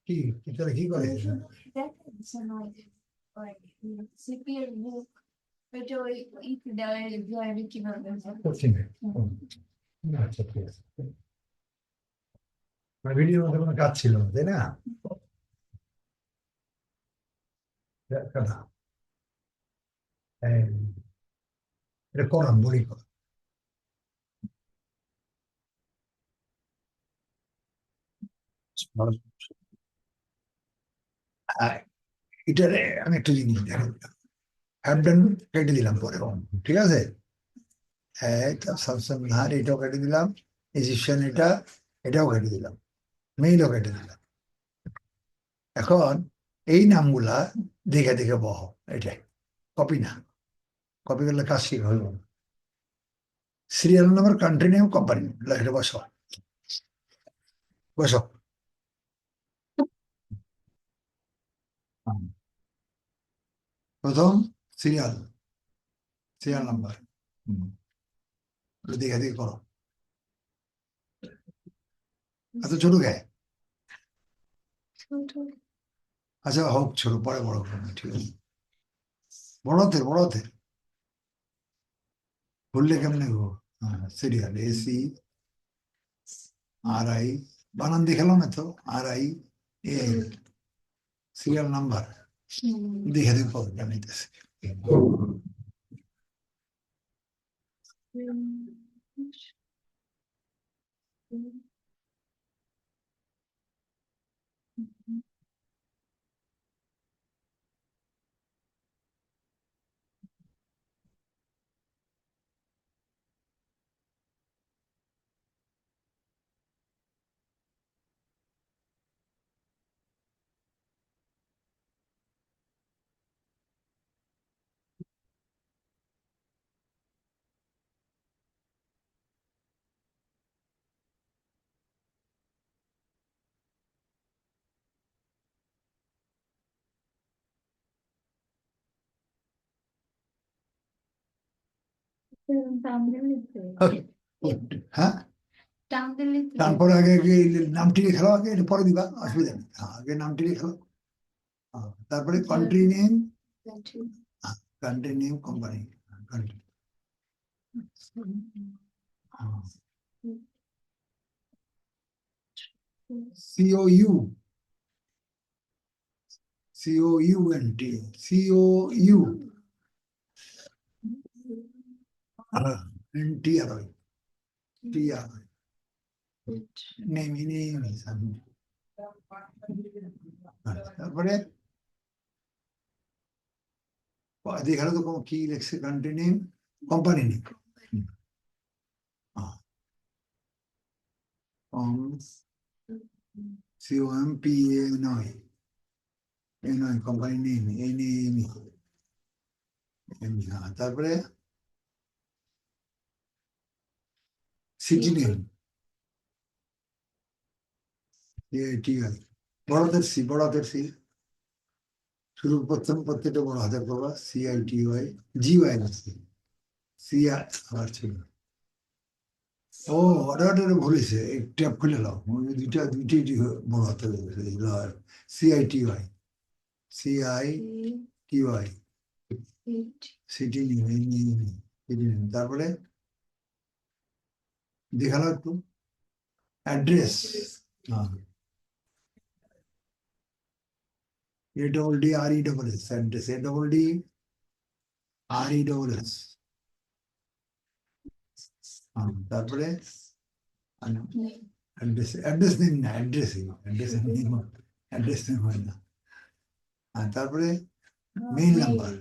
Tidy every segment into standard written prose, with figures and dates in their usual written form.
কি তাহলে কি করে করছি না। আচ্ছা ঠিক আছে, ভিডিওর মধ্যে কোনো কাজ ছিল না তাই না? না, এটা করান বলি করান। এটারে আমি একটা জিনিস দেখেন, হ্যাপডেন কেটে দিলাম পরে, ঠিক আছে, স্যামসাং ধার এটাও কেটে দিলাম, ইজিপশিয়ান এটাও কেটে দিলাম, মেইলও কেটে দিলাম। এখন এই নামগুলা দেখে দেখে বহ, এটাই কপি না, কপি করলে কাজ ঠিক হইব না। Serial number, country name, company name, এটা বসো বসো। প্রথম সিরিয়াল, সিরিয়াল নাম্বার দেখে দেখে করো। এত ছোট গায়ে, আচ্ছা হোক ছোট, পরে বড় করবো, ঠিক আছে। বড় হাতের বললে কেমনে গো? সিরিয়াল এসি আর আই, বানান দেখালো না তো, আর আই এ, সিরিয়াল নাম্বার দেখে দেখে পাবো জানাইতেছে। হ্যাঁ, তারপরে আগে আগে নামটি খেলো, আগে এটা পরে দিবা, অসুবিধা নেই, আগে নামটি খেলো। তারপরে country name, company, country, সিওইউ, সিওইউএনটি, সিওইউ N T আর টি আর নেম, তারপরে দেখালো তো কি লিখছে, কান্ট্রি নেম, কোম্পানি নেম, সিওএমপিএ নয়, এ নয়, কোম্পানি নেম, তারপরে সিটি নেম, ঠিক আছে, বড় হাতের সি, শুরু প্রথম প্রত্যেকটা বড় হাতের করবা, CITY, GY আছে, সিআই আর ছিল। ও অর্ডার ভুলেছে, ট্যাপ খুলে নাও, দুইটাই বড় হাতের, CITY, CITY, সিটি নিউ, তারপরে দেখালো একটু অ্যাড্রেস, ADDRESS, অ্যাড্রেস, ADDRESS, তারপরে অ্যাড্রেস নেম না, অ্যাড্রেস নেম হয় না। আর তারপরে mail number,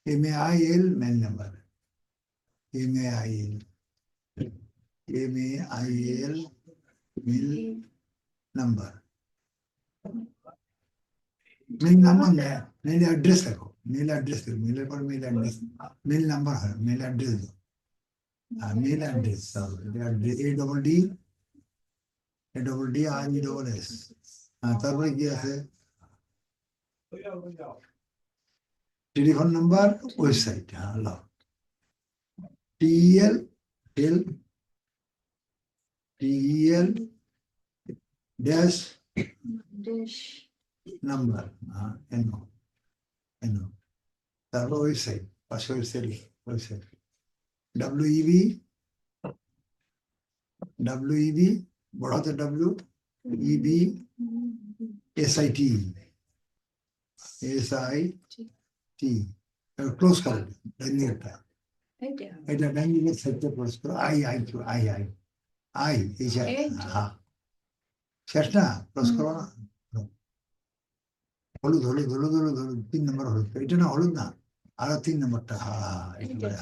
MAIL, mail number, MAIL, mail number, mail number না, মেইল অ্যাড্রেস লেখো, মেইলের পর মেইল অ্যাড্রেস, মেইল নাম্বার হয়, mail address, mail address, ADDRESS, তারপরে কি আছে, telephone number, website, TEL, TEL dash dash number NO NO তারপর website পাশে website WEB বড় হাতের WEB SIT ক্লোজ করে ডাইনিংটা এটা এটা ডাইনিংয়ের সাইডটা ক্লোজ করো আই এই যে হ্যাঁ শেষ না ক্লোজ করো না হলুদ 3 নম্বর হলুদ এটা না হলুদ না আরো 3 নম্বরটা একেবারে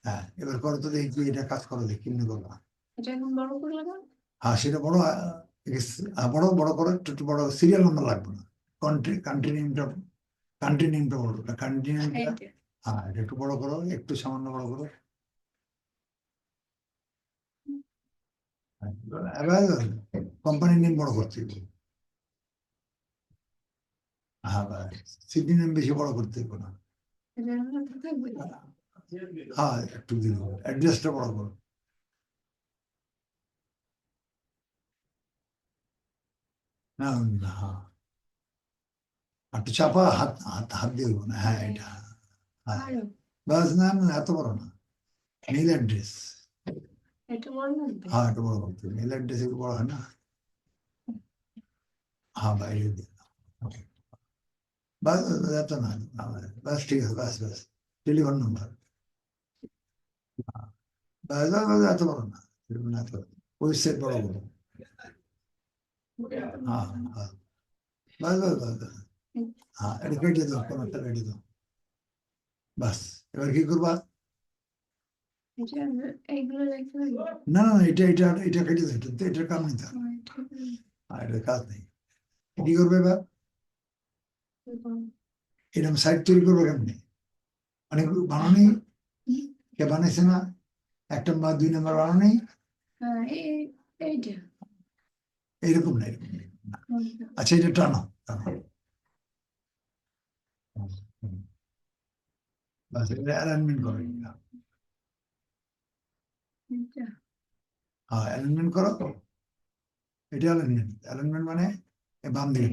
হ্যাঁ এবার করো তো দেখি এটা কাজ করো দেখি কেমনি করবো এটা এখন বড় করে লাগান সেটা বড় বড় করো একটু বড় সিরিয়াল নাম্বার লাগবে না কান্ট্রি নেমটা বড় কান্ট্রি নেমটা এটা একটু বড় করো একটু সামান্য বড় করো এবার কোম্পানির নেম বড় করতে হবে সিটি নেম বেশি বড় করতে হবে না একটু দিন অ্যাড্রেসটা বড় করো না একটু চাপা হাত দিয়ে না এটা বাস না এত বড় না মেল অ্যাড্রেস এটা বড় না একটু বড় করতে হবে মেল অ্যাড্রেস একটু বড় হয় না বাইরে দিয়ে বাস এত না বাস ঠিক আছে বাস টেলিফোন নাম্বার এত বড় না ওয়েবসাইট বড় বড় এটা কেটে দাও কোনটা কেটে দাও বাস এবার কি করবা না এটা কেটে দাও এটার কাম নিতে এটার কাজ নেই কি করবে এবার এরকম সাইট তৈরি করবে কেমনি অনেক বানানি কে বানাইছে না 1 নম্বর 2 নম্বর বানানি এইরকম না আচ্ছা এটা টানো বাস এটা অ্যালাইনমেন্ট করো অ্যালাইনমেন্ট করো এটা অ্যালাইনমেন্ট মানে বাম দিকে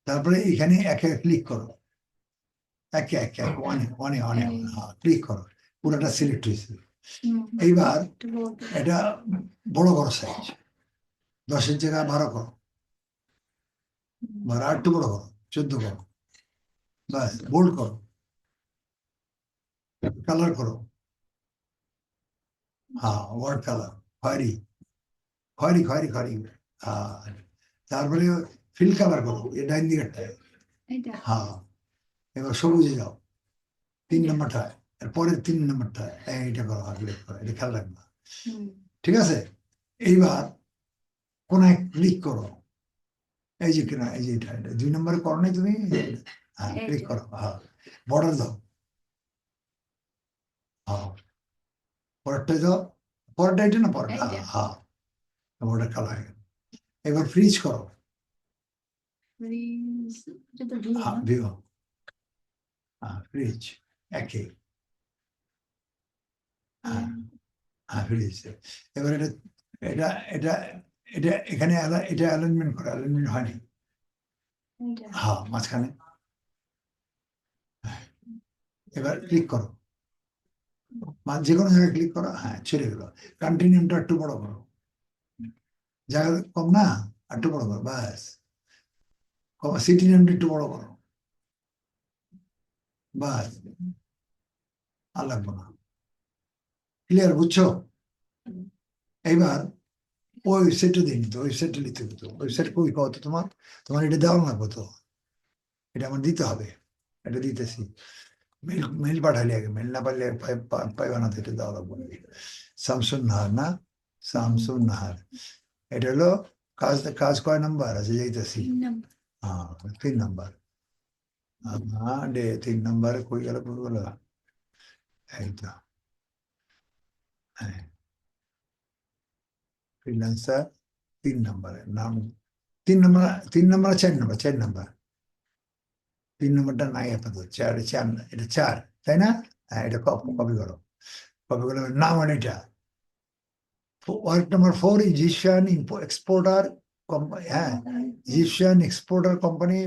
তারপরে এখানে একে ক্লিক করো একে ওয়ানে ক্লিক করো পুরোটা সিলেক্ট হয়েছে এইবার এটা বড় করো সাইজ 10-এর জায়গায় 12 করো 12 একটু বড় করো 14 করো বাস বোল্ড করো কালার করো ওয়ার্ড কালার খয়েরি তারপরে ফিল কালার করো এই ডাইন দিকেরটায় এবার সবুজে যাও 3 নম্বরটা এরপরের 3 নম্বরটা এইটা করো এটা খেয়াল রাখবা ঠিক আছে এইবার কোনায় ক্লিক করো এই যে কিনা এই যে এটা 2 নম্বরে করো নাই তুমি ক্লিক করো বর্ডার দাও পরেরটা দাও পরেরটা এটা না পরেরটা বর্ডার কালার হয়ে গেল এবার ফ্রিজ করো ভিউ ফ্রিজ একে ফ্রিজ এবার এটা এখানে এটা অ্যালাইনমেন্ট করো অ্যালাইনমেন্ট হয়নি মাঝখানে এবার ক্লিক করো যে কোনো জায়গায় ক্লিক করো ছেড়ে গেল কান্ট্রি নেমটা একটু বড় করো জায়গা কম না একটু বড় করো ব্যাস সিটি নেমটা একটু বড় করো বাস আর লাগবো না ক্লিয়ার বুঝছো এইবার ওয়েবসাইটটা দিয়ে নিতে ওয়েবসাইটটা নিতে হতো ওয়েবসাইট কই কত তোমার এটা দেওয়া লাগবে তো এটা আমার দিতে হবে এটা দিতেছি মেল পাঠালে আগে মেল না পারলে পাইবা না এটা দেওয়া লাগবে শামসুন নাহার না শামসুন নাহার এটা হলো কাজ কয় নাম্বার আছে যাইতেছি 3 নাম্বার 3 নাম্বারে কই গেল এই তো ফ্রিল্যান্সার 3 নম্বরের নাম 3 নম্বর 4 নম্বর 3 নম্বরটা নাই আপাতত 4 এটা 4 তাই না এটা কপি করো কপি করলাম, নাম এটা work number 4, Egyptian exporter company, হ্যাঁ, Egyptian exporter company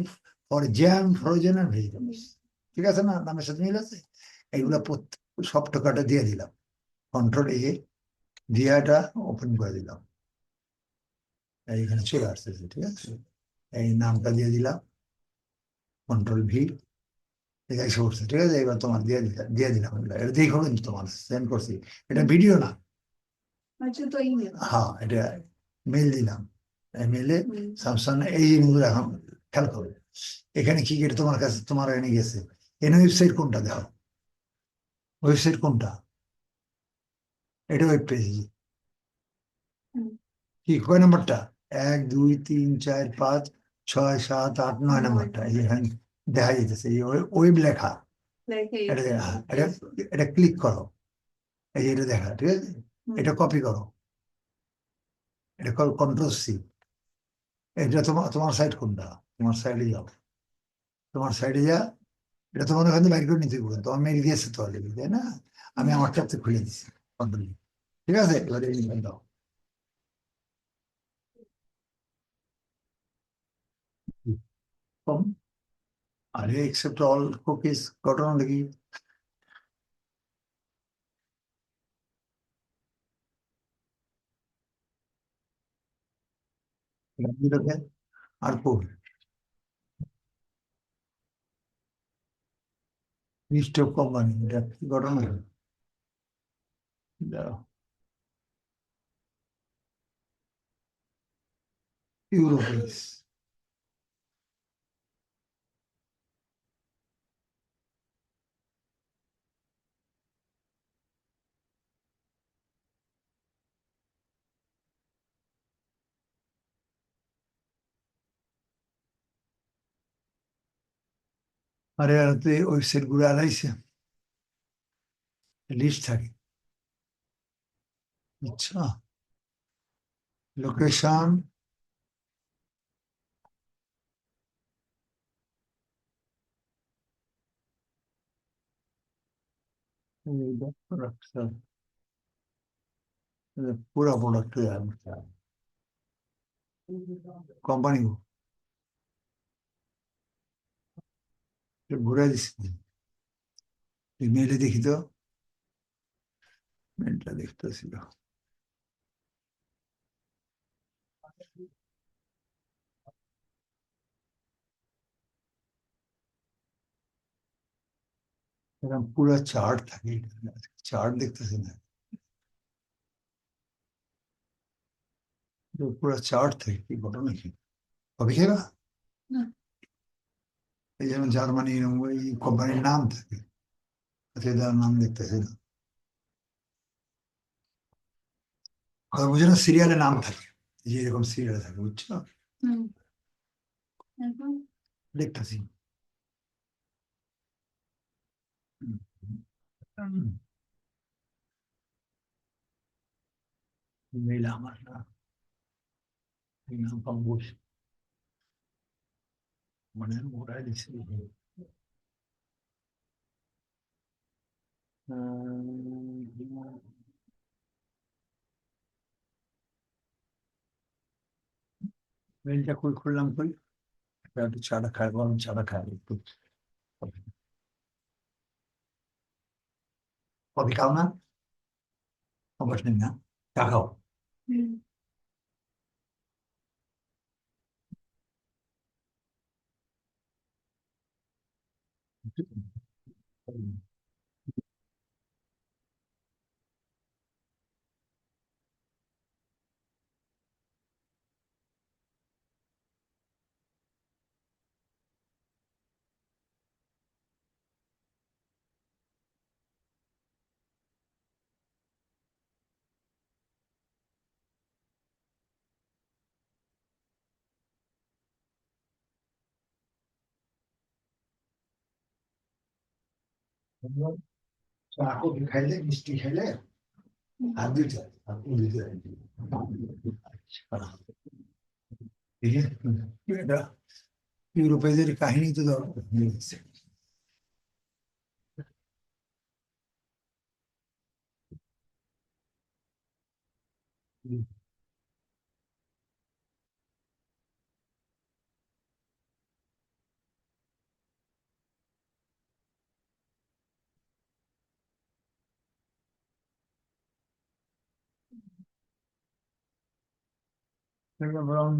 for jam, frozen and vegetables. ঠিক আছে না, নামের সাথে মিল আছে। এইগুলো সব টাকাটা দিয়ে দিলাম, কন্ট্রোল এ দিয়ে এটা ওপেন করে দিলাম, এইখানে চলে আসতেছে। ঠিক আছে, এই নামটা দিয়ে দিলাম, কন্ট্রোল ভি, ঠিক আছে করছে। ঠিক আছে, এবার তোমার দিয়ে দিলাম, এটা দেখো কিন্তু তোমার সেন্ড করছি, এটা ভিডিও না। আচ্ছা, তো ইমেল। হ্যাঁ, এটা মেল দিলাম, মেলে স্যামসাং এই জিনিসগুলো এখন খেয়াল করো। এখানে কি এটা তোমার কাছে, তোমার এখানে গেছে, এখানে ওয়েবসাইট কোনটা দেখো, ওয়েবসাইট কোনটা, এটা ওয়েব পেজ কি, কয় নাম্বারটা, 1 2 3 4 5 6 7 8 9 নাম্বারটা, এই এখানে দেখা যেতেছে, এই ওয়েব লেখা, এটা এটা এটা ক্লিক করো, এই যে এটা দেখা, ঠিক আছে, এটা কপি করো, এটা কন্ট্রোল সি, এটা তোমার তোমার সাইড কোনটা, তোমার সাইডে যাও, তোমার সাইডে যা, এটা তোমার ওখানে বাইর করে নিতে পারো, তোমার মেয়ে দিয়েছে তো অলরেডি, তাই না, আমি আমার চাপতে খুলে দিচ্ছি কন্ট্রোল। ঠিক আছে, এবারে ইমেল দাও। আরে একসেপ্ট অল কুকিজ ঘটনা দেখি, আর কোড লিস্ট অফ কোম্পানি, এটা কি ঘটনা, দাঁড়াও, ইউরোপিস, আরে আর তো ওয়েবসাইট গুলো আলাইছে, লিস্ট থাকে, আচ্ছা, লোকেশন, পুরা প্রোডাক্ট কোম্পানি ঘুরে দিচ্ছি, মেলে দেখি তো, মেলটা দেখতেছিল, এরকম পুরো চার্ট থাকে, চার্ট দেখতেছি না, পুরো চার্ট থাকে, কি ঘটনা কি, কবে খেলা, না। এই যেমন জার্মানি ওই কোম্পানির নাম থাকে, তার নাম দেখতেছি না, কথা বুঝে না, সিরিয়ালের নাম থাকে, এই যে এরকম সিরিয়াল থাকে, বুঝছো, এখন দেখতেছি, মেল আমার না, এই নাম পাবো, মানে ঘোরাই দিচ্ছে, মেলটা কই খুললাম, কই একটু চাটা খাই, গরম চাটা খাই একটু, কফি খাও না, অভ্যাস নেই না, চা খাও, চা কফি খাইলে, মিষ্টি খাইলে আর দুইটা, আর দুইটা, আচ্ছা, এই যে এটা ইউরোপের কাহিনী তো ধরো, ব্রাউন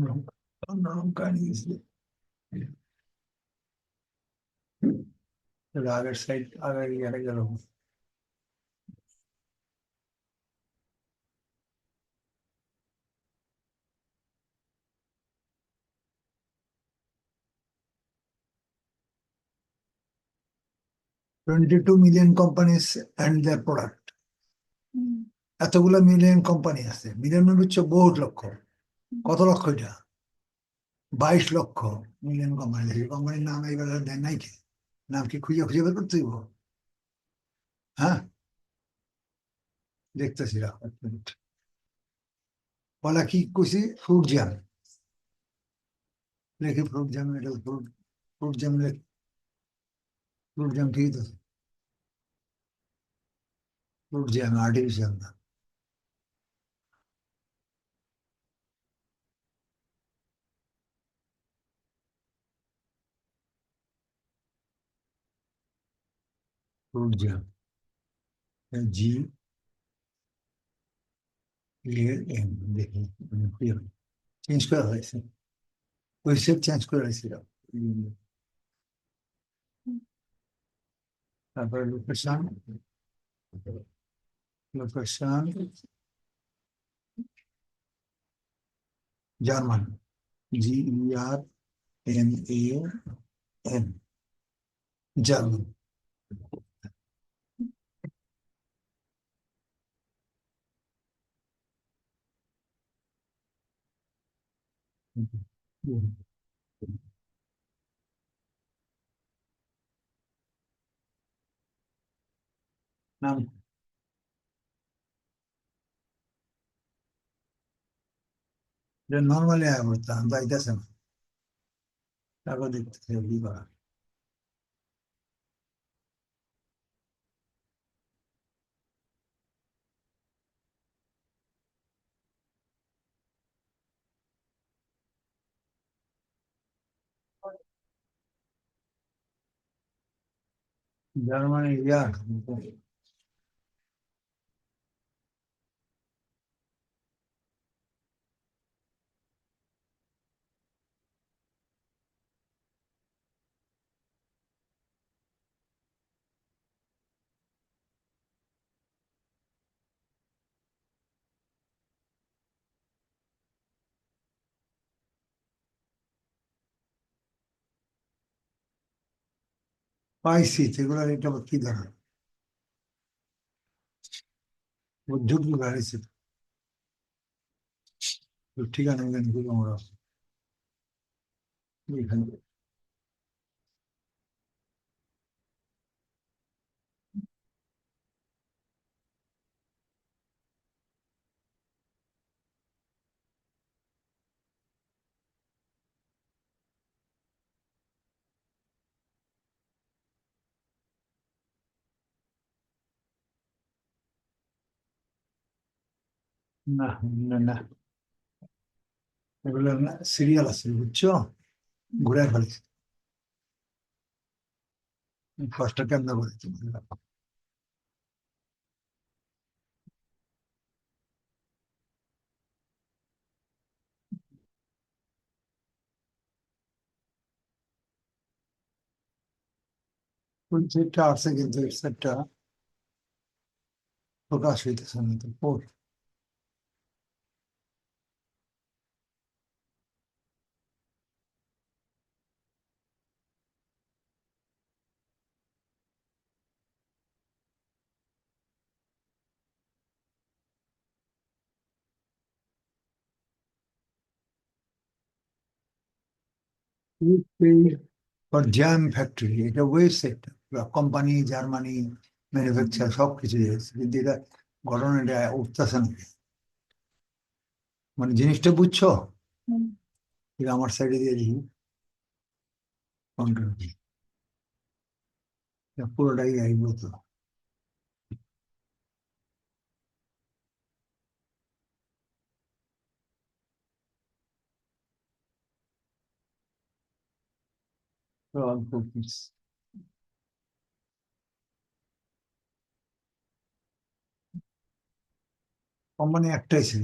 লঙ্কা নিয়েছি আগের সাইড আগের ইয়ারে গেল 22 million companies and their product হুম, এতগুলো মিলিয়ন কোম্পানি আছে মিলিয়ন মানে হচ্ছে বহুত লক্ষ কত লক্ষ এটা 22 লক্ষ মিলিয়ন কোম্পানি এই কোম্পানির নাম এইবার দেয় নাই কি নাম কি খুঁজে খুঁজে বের করতে হইব হ্যাঁ দেখতেছি রাখ এক মিনিট বলা কি কইছি ফ্রুট জ্যাম লেখি ফ্রুট জ্যাম এটা ফ্রুট ফ্রুট জ্যাম লেখি ফ্রুট জ্যাম ঠিক তো ফ্রুট জ্যাম আর্টিফিশিয়াল না fruit jam G A M দেখি চেঞ্জ করা হয়েছে ওয়েবসাইট চেঞ্জ করে হয়েছিল তারপরে location location German GERMAN German নাম নর্মালি আয় করতাম যাইতেছে না তারপর দেখতেছে কি করা জার্মানি ইয়া পাইছি সেগুলো এটা আবার কি ধরনের যুগ হারিয়েছে ঠিকানা এখানে গুলো আমরা এখানে না না না এগুলো সিরিয়াল আছে বুঝছো ঘুরে ফেলেছে ফার্স্টটা কেমন করেছে সেটটা আছে কিন্তু সেটটা প্রকাশ হইতেছে না তো ফর জ্যাম ফ্যাক্টরি এটা West sector company Germany manufacture সব কিছু কিন্তু এটা ঘটনাটা উঠতেছে না মানে জিনিসটা বুঝছো হুম, এটা আমার সাইডে দিয়ে দিই কন্ট্রোল পুরোটাই আইব তো অল্প পিস কোম্পানি একটাই ছিল।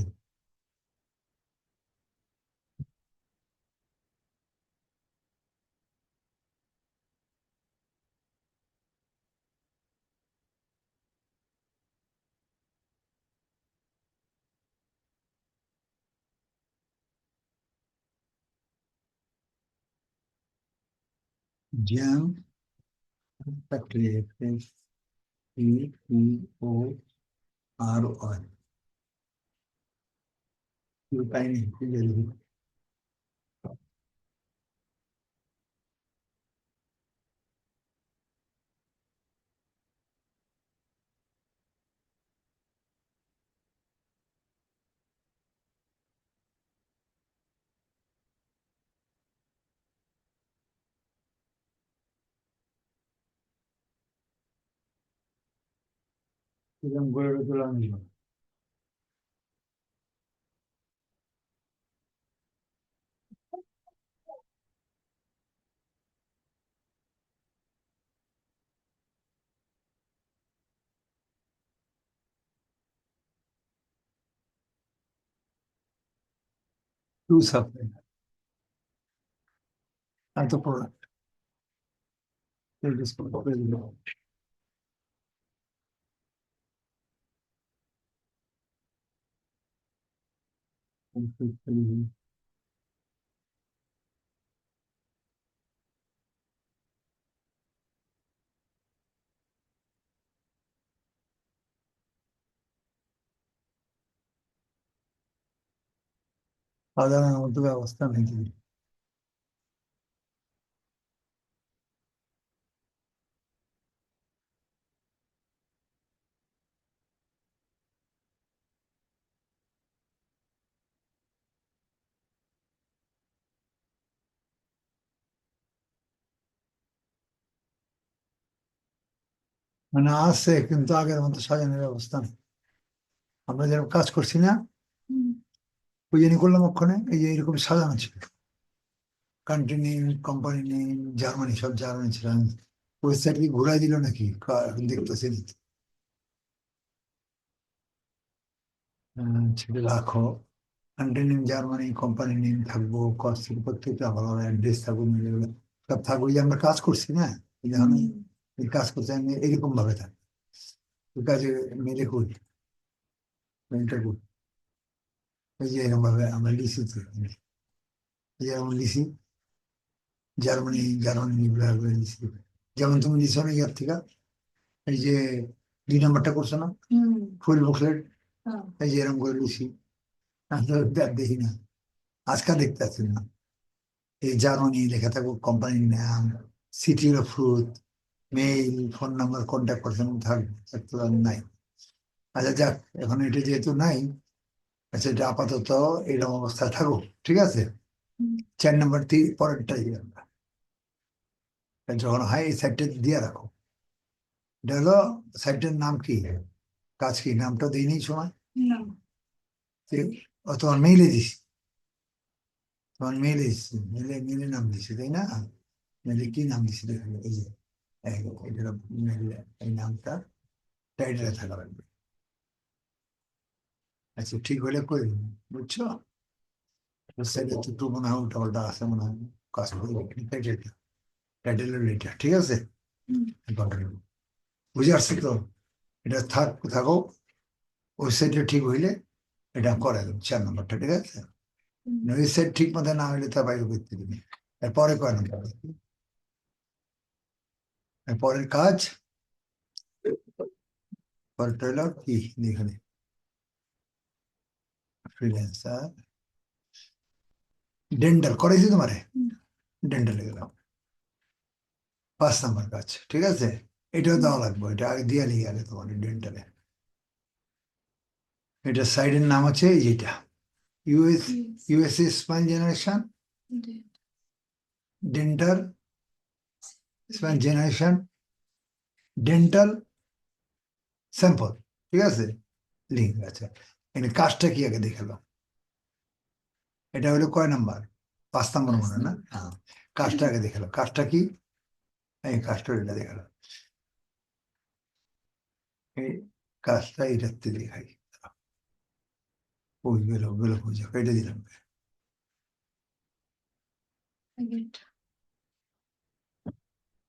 জ্যাম ফ্যাক্টরি, FACTORY পাইনি। এরকম করে তোলা নিল। টু সাপ্লাই এত প্রোডাক্ট করে দিল। সাধারণ মতো ব্যবস্থা নেই। মানে আছে কিন্তু আগের মতো সাজানোর ব্যবস্থা নেই। আমরা যেরকম কাজ করছি না, ওই জন্য করলাম ওখানে, এই যে এরকম সাজানো ছিল, country name, company name, Germany, সব জার্মানি ছিল। ওয়েবসাইট কি ঘুরাই দিল নাকি এখন দেখতেছি না। ছেড়ে রাখো, country name Germany, company name থাকবো, কস্ট প্রত্যেকটা ভালো অ্যাড্রেস থাকবো, মিলে সব থাকবো। এই যে আমরা কাজ করছি না, এই যে আমি এই কাজ করছি, আমি এরকম ভাবে থাকি। ওই কাজে মেলে করি, মেলটা করি, এই যে এরকম ভাবে আমরা লিখি, এই যে আমরা লিখি জার্মানি, জার্মানি লিখি। যেমন তুমি লিখছো না ইয়ার থেকে, এই যে 2 নম্বরটা করছো না, ফুল বুকলেট, এই যে এরকম করে লিখি। আমি তো আর দেখি না, আজকাল দেখতে পাচ্ছি না। এই জার্মানি লেখা থাকবো, কোম্পানির নাম, city of fruit, mail, phone number, contact person থাকবে, একটু আর নাই। আচ্ছা যাক, এখন এটা যেহেতু নাই, আচ্ছা এটা আপাতত এরকম অবস্থায় থাকুক, ঠিক আছে। 4 নম্বর পরেরটাই আমরা যখন হয় এই সাইটটা দিয়ে রাখো। এটা হলো সাইটের নাম কি, কাজ কি, নামটা দিইনি সময়। ও তোমার মেইলে দিস, তোমার মেইলে দিচ্ছি, মেলে নাম দিছি তাই না। মেলে কি নাম দিছি দেখো, এই যে এটা মেলে, এই নামটা টাইটেলে থাকা লাগবে। আচ্ছা ঠিক হলে করে দিন, বুঝছো। সাইডে তো মনে হয় উল্টা পাল্টা আছে, মনে হয় কাজ করে টাইটেলটা, টাইটেলের এটা ঠিক আছে। বুঝে আসছি তো, এটা থাকো। ওয়েবসাইটটা ঠিক হইলে এটা করে দেবো 4 নম্বরটা, ঠিক আছে। ওয়েবসাইট ঠিক মতো না হইলে তা বাইরে করতে দিবি। এরপরে কয় নম্বর, পরের কাজ, পরেরটা হলো কি এখানে, ফ্রিল্যান্সার ডেন্টাল করেছি তোমারে, ডেন্টালে গেলাম, 5 নম্বর কাজ, ঠিক আছে। এটাও দেওয়া লাগবে, এটা আগে দিয়ে নিয়ে গেলে তোমার ডেন্টালে। এটা সাইডের নাম হচ্ছে এই যেটা USA spine generation, dental spine generation, dental sample, ঠিক আছে, লিঙ্ক আছে। এখানে কাজটা কি আগে দেখে নাও। এটা হলো কয় নাম্বার, 5 নম্বর মনে হয় না। হ্যাঁ, কাজটা আগে দেখালো, কাজটা কি, এই কাজটা এটা দেখালো, এই কাজটা এটাতে দেখাই, ওই গেল বুঝে কেটে দিলাম। Again.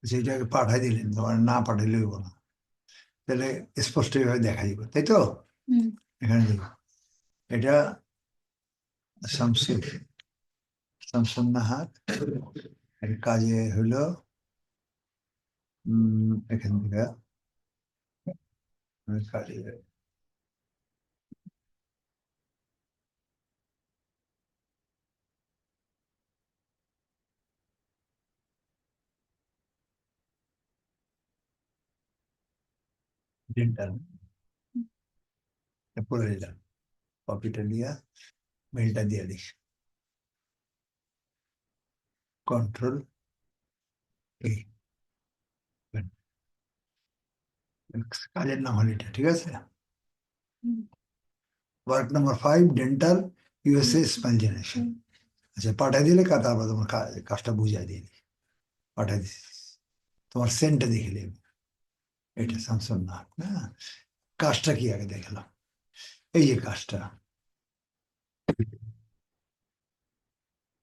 সেইটাকে পাঠাই দিলেন, তোমার না পাঠাইলে হইব না, তাহলে স্পষ্ট ভাবে দেখা যাবে, তাই তো? এখানে দেখো, এটা শামসুর শামসুন নাহার, এর কাজে হলো এখান থেকে কাজে ডেন্টাল পরে দিলাম, কপিটা নিয়ে মেলটা দিয়ে দিস, কন্ট্রোল এই কাজের নাম হলো এটা, ঠিক আছে? Work number 5 dental USA smile generation. আচ্ছা পাঠাই দিলে তারপর তোমার কাজটা বুঝাই দিয়ে দিই, পাঠাই দিস, তোমার সেন্টটা দেখে নেবে, এটা স্যামসং না, না কাজটা কি আগে দেখালাম, এই যে কাজটা,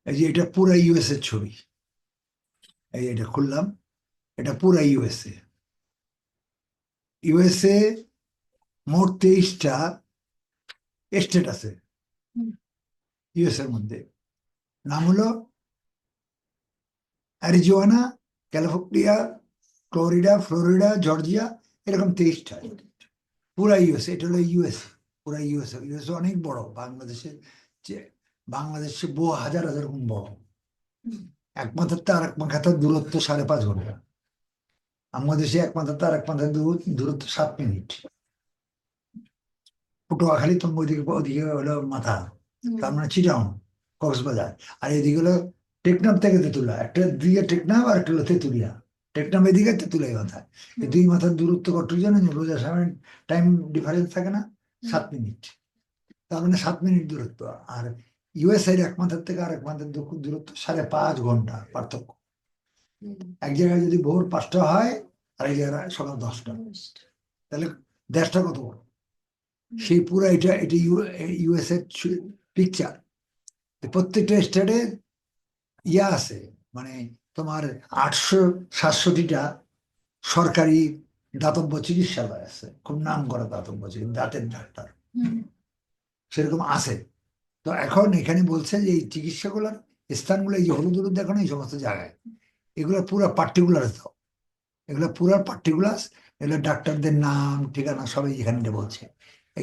এই যে এটা পুরা ইউএস এর ছবি, এই যে এটা খুললাম, এটা পুরা ইউএসএ, ইউএসএ মোট 23টা স্টেট আছে ইউএস এর মধ্যে, নাম হলো অ্যারিজোনা, ক্যালিফোর্নিয়া, ফ্লোরিডা, জর্জিয়া, এরকম 23টা পুরা ইউএসএ, এটা হলো ইউএসএ, পুরা ইউএসএ, ইউএসএ অনেক বড়, বাংলাদেশের যে বাংলাদেশে বহু হাজার হাজার গুণ বড়, এক মাথার থেকে আরেক মাথার দূরত্ব 5.5 ঘন্টা, আমাদের দেশে এক মাথার থেকে আরেক মাথার দূরত্ব 7 মিনিট, পটুয়াখালী তোমার ওদিকে হলো মাথা, তার মানে চিটাং, কক্সবাজার, আর এদিকে হলো টেকনাফ থেকে তেঁতুলিয়া, একটা দিকে টেকনাফ আর একটা হলো তেঁতুলিয়া, টেকনাফ এদিকে তেঁতুলিয়া মাথায়, এই দুই মাথার দূরত্ব কত জানেন? রোজা সামনে টাইম ডিফারেন্স থাকে না, 7 মিনিট, তার মানে 7 মিনিট দূরত্ব, আর ইউএসএর এক মাথার থেকে আরেক মাথার দূরত্ব 5.5 ঘন্টা পার্থক্য, এক জায়গায় যদি ভোর 5টা হয় আর এক জায়গায় সকাল 10টা, তাহলে দেশটা কত বড়, সেই পুরো এটা এটা ইউএস এর পিকচার, প্রত্যেকটা স্টেটে ইয়া আছে, মানে তোমার 800-700টা সরকারি দাতব্য চিকিৎসালয় আছে, খুব নাম করা দাতব্য দাঁতের ডাক্তার সেরকম আছে। তো এখন এখানে বলছে যে এই চিকিৎসাগুলোর স্থানগুলো, এই যে হলুদ হলুদ দেখো না এই সমস্ত জায়গায়, এগুলো পুরো পার্টিকুলার দাও, এগুলো পুরো পার্টিকুলার, এগুলো ডাক্তারদের নাম ঠিকানা সবাই এখানে বলছে,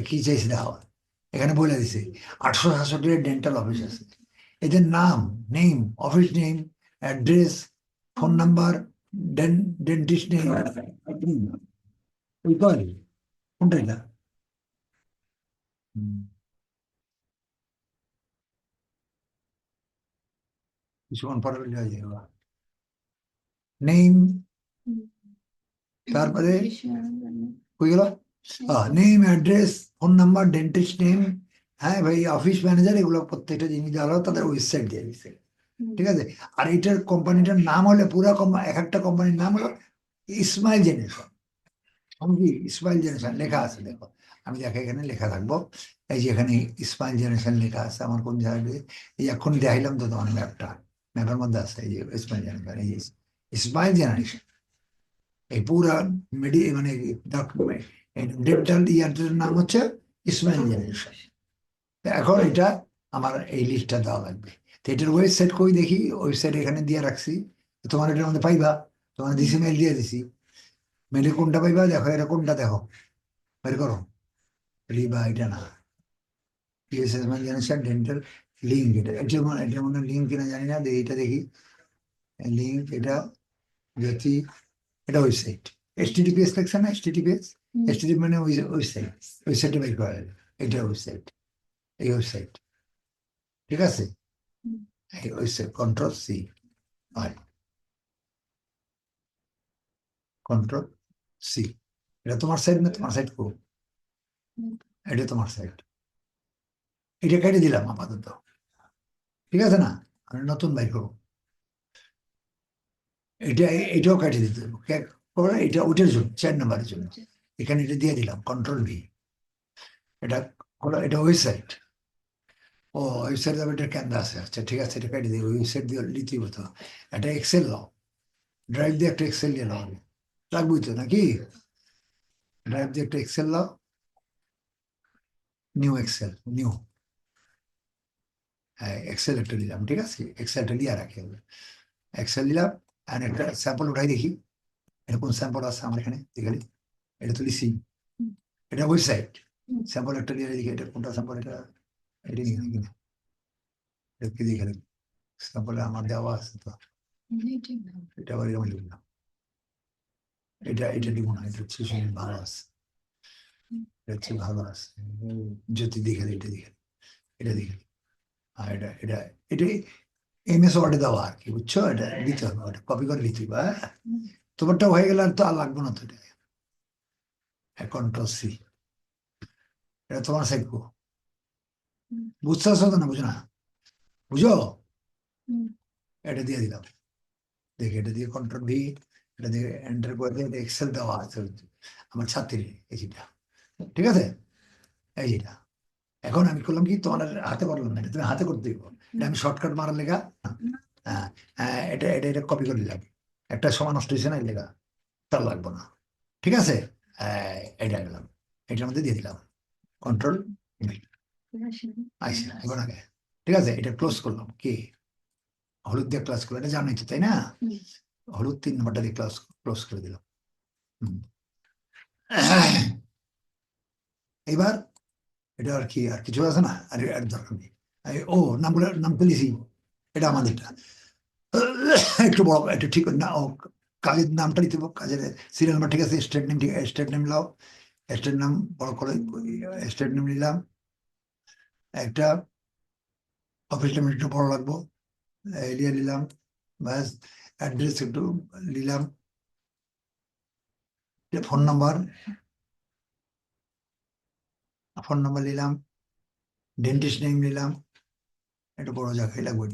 কি চাইছে দেওয়া, এখানে বলে দিছে 800-700 ডেন্টাল অফিস আছে, এদের নাম, name, office name, address, phone number, dentist name, ওই কয় কোনটা এটা? কিছুক্ষণ পরে হয়ে যাবে, নেম, তারপরে কই গেল, name, address, phone number, dentist name, হ্যাঁ ভাই অফিস ম্যানেজার, এগুলো প্রত্যেকটা জিনিস দেওয়া হলো, তাদের ওয়েবসাইট দিয়ে দিচ্ছে, ঠিক আছে? আর এটার কোম্পানিটার নাম হলে পুরো এক একটা কোম্পানির নাম হলো ইসমাইল জেনারেশন, কি ইসমাইল জেনারেশন লেখা আছে, দেখো আমি দেখো এখানে লেখা থাকবো, এই যে এখানে ইসমাইল জেনারেশন লেখা আছে, আমার কোন জায়গায়, এই এখন দেখাইলাম তো তোমার ম্যাপটা, ম্যাপের মধ্যে আছে এই যে ইসমাইল জেনারেশন, এই যে ইসমাইল জেনারেশন, এই পুরা মানে ডেন্টাল ইয়ারটার নাম হচ্ছে ইসমাইল জেনারেশন। এখন এটা আমার এই লিস্টটা দেওয়া লাগবে, তো এটার ওয়েবসাইট কই দেখি, ওয়েবসাইট এখানে দিয়ে রাখছি, তোমার এটার মধ্যে পাইবা, তোমার দিছি মেল দিয়ে দিছি, মেলে কোনটা পাইবা দেখো, এটা কোনটা দেখো, বের করো, রিবা এটা না, জেনারেশন ডেন্টাল লিঙ্ক, এটা মনে লিঙ্ক কিনা জানি না, এইটা দেখি লিঙ্ক, এটা যদি এটা ওয়েবসাইট, HTTPS দেখছে না, HTTPS মানে ওয়েবসাইট, ওয়েবসাইটে বের করা যাবে, এটা ওয়েবসাইট, এই ওয়েবসাইট, ঠিক আছে? এই ওয়েবসাইট কন্ট্রোল-C, হয় কন্ট্রোল-C, এটা তোমার সাইট না, তোমার সাইট কো, এটা তোমার সাইট, এটা কেটে দিলাম আপাতত, ঠিক আছে না? আমি নতুন বাইর করবো, এটা এটাও কাটিয়ে দিতে হবে এটা ওইটার জন্য 4 নম্বরের জন্য এখানে এটা দিয়ে দিলাম কন্ট্রোল ভি এটা এটা ওয়েবসাইট ও ওয়েবসাইট যাবে এটা কেন্দ্র আছে আচ্ছা ঠিক আছে এটা কাটিয়ে দিই ওয়েবসাইট দিয়ে লিখতেই হতো এটা এক্সেল নাও ড্রাইভ দিয়ে একটা এক্সেল নিয়ে নাও লাগবেই তো নাকি ড্রাইভ দিয়ে একটা এক্সেল নাও নিউ এক্সেল নিউ হ্যাঁ এক্সেল একটা নিলাম ঠিক আছে এক্সেলটা নিয়ে রাখি এক্সেল নিলাম আর একটা স্যাম্পল উঠাই দেখি এটা কোন স্যাম্পল আছে আমার এখানে দেখে এটা তো লিখছি এটা ওয়েবসাইট স্যাম্পল একটা নিয়ে দেখি এটা কোনটা স্যাম্পল এটা এটা নিয়ে দেখি না এটা কি দেখে স্যাম্পলে আমার দেওয়া আছে তো এটা আবার এরকম লিখলাম এটা দিব না এটা হচ্ছে ভালো আছে এটা হচ্ছে ভালো আছে যদি দেখে এটা দেখে এটা দেখে আর এটা এটা এমএস ওয়ার্ডে দেওয়া আর কি বুঝছো এটা দিতে হবে ওটা কপি করে দিতে হবে হ্যাঁ তোমারটা হয়ে গেলে আর তো আর লাগবে না তো এটা কন্ট্রোল সি এটা তোমার সাইড বুঝতে পারছো তো না বুঝো না বুঝো এটা দিয়ে দিলাম দেখে এটা দিয়ে কন্ট্রোল ভি এটা দিয়ে এন্টার করে দিয়ে এটা এক্সেল দেওয়া আছে আমার ছাত্রীর এই যেটা ঠিক আছে এই যেটা এখন আমি করলাম কি তোমার হাতে করলাম না এটা তুমি হাতে করতে দিব এটা আমি শর্টকাট মারার লেখা হ্যাঁ হ্যাঁ এটা এটা এটা কপি করে দিলাম একটা সময় নষ্ট হয়েছে না এই লেখা তার লাগবে না ঠিক আছে এটা দিলাম এটার মধ্যে দিয়ে দিলাম কন্ট্রোল আইসি এখন আগে ঠিক আছে এটা ক্লোজ করলাম কি হলুদ দিয়ে ক্লোজ করলাম এটা জানোই তো তাই না হলুদ 3 নম্বরটা দিয়ে ক্লোজ করে দিলাম এবার এটা আর কি আর কিছু আছে না আর আর দরকার নেই ও নাম তো লিখি এটা আমাদেরটা একটু বড় একটু ঠিক না ও কাজের নামটা দিতে কাজের সিরিয়াল নাম্বার ঠিক আছে স্টেট নেম লাও স্টেট নাম বড় করে স্টেট নেম নিলাম একটা অফিস নেম একটু বড় লাগবো এরিয়া নিলাম ব্যাস অ্যাড্রেস একটু নিলাম ফোন নাম্বার নিলাম ডেন্টিস্ট নেম নিলাম একটু বড় জায়গায় লাগবে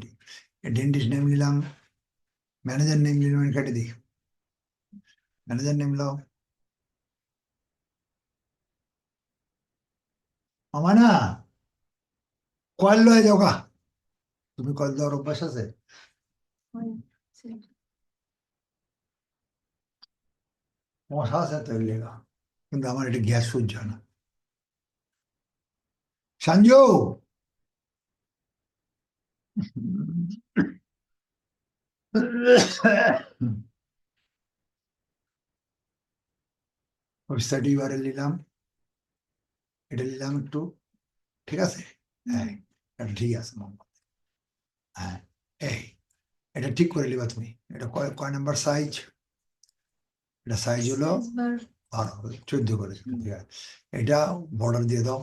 ডেন্টিস্ট নেম নিলাম ম্যানেজার নেম নিলাম কেটে দিই ম্যানেজার নেম লাও আমার না কয়েল লয়ে যাও গা তুমি কয়েল দেওয়ার অভ্যাস আছে মশা আছে তো লেগা কিন্তু আমার এটা গ্যাস সহ্য হয় না সঞ্জু ওয়েবসাইট ইউআরএল নিলাম এটা নিলাম একটু ঠিক আছে হ্যাঁ এটা ঠিক আছে মোহাম্মদ হ্যাঁ এই এটা ঠিক করে নিবা তুমি এটা কয় কয় নাম্বার সাইজ এটা সাইজ হলো 14 করে ঠিক আছে এটা বর্ডার দিয়ে দাও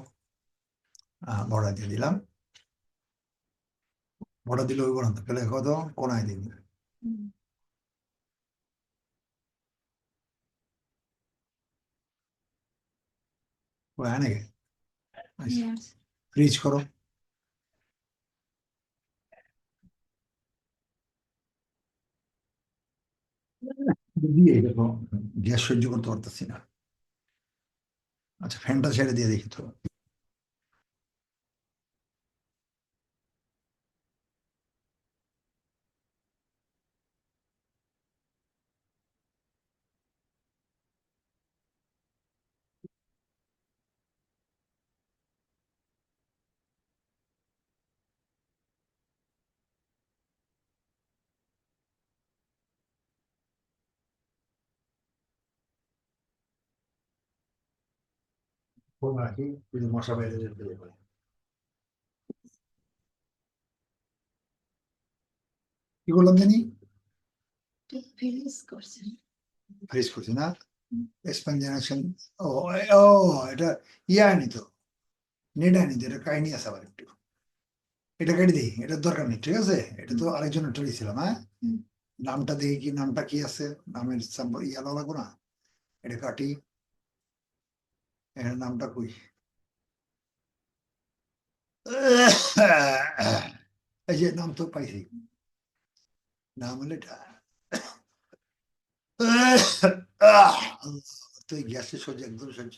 বর্ডার দিয়ে দিলাম বর্ডার দিলে ওই বর্ডার তাহলে কত কোনায় দিন ও হ্যাঁ নাকি ফ্রিজ করো দিয়ে দেখো গ্যাস সহ্য করতে পারতেছি না আচ্ছা ফ্যানটা ছেড়ে দিয়ে দেখি তো ফোন রাখি যদি মশা বাইরে যেতে পারে কি করলাম জানি ফ্রিজ করছি না এক্সপ্যান্ড জেনারেশন ও ও এটা ইয়ে আনি তো নেট আনি তো এটা কাহিনী আছে আবার একটু এটা কেটে দিই এটার দরকার নেই ঠিক আছে এটা তো আরেকজনের দিয়েছিলাম হ্যাঁ নামটা দেখি কি নামটা কি আছে নামের ইয়া লাগবো না এটা কাটি এর নামটা কই এই যে নাম তো পাইছি নাম হলে এটা তো এই গ্যাসের সহ্য একদম সহ্য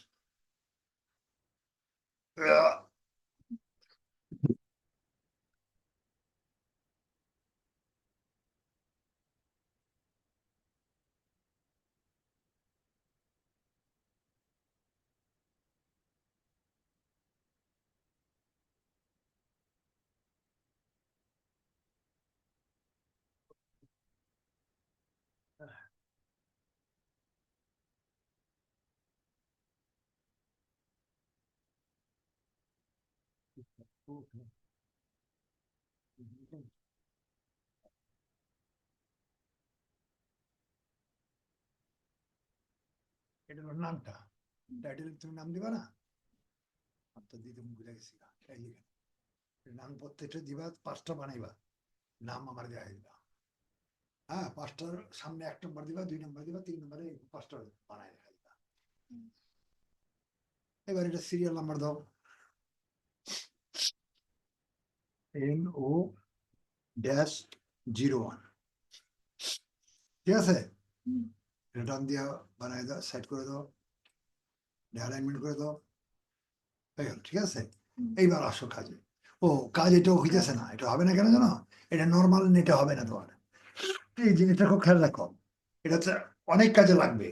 এটা হলো নামটা, টাইটেল তুমি নাম দিবা না, তো দিতে মুখ গেছি নাম প্রত্যেকটা দিবা, 5টা বানাইবা, নাম আমার দেখাই দিবা। হ্যাঁ, 5টার সামনে 1 নম্বর দিবা, 2 নম্বর দিবা, 3 নম্বরে 5টা বানাই দেখা দিবা। এবার এটা সিরিয়াল নাম্বার দাও, NO-01, ঠিক আছে? রিটার্ন দিয়া বানাই দাও, সেট করে দাও, অ্যালাইনমেন্ট করে দাও, হয়ে গেল, ঠিক আছে? এইবার আসো কাজে। ও কাজ এটাও হইতেছে না, এটা হবে না কেন জানো? এটা নর্মাল নেটে হবে না তোমার। এই জিনিসটা খুব খেয়াল রাখো, এটা হচ্ছে অনেক কাজে লাগবে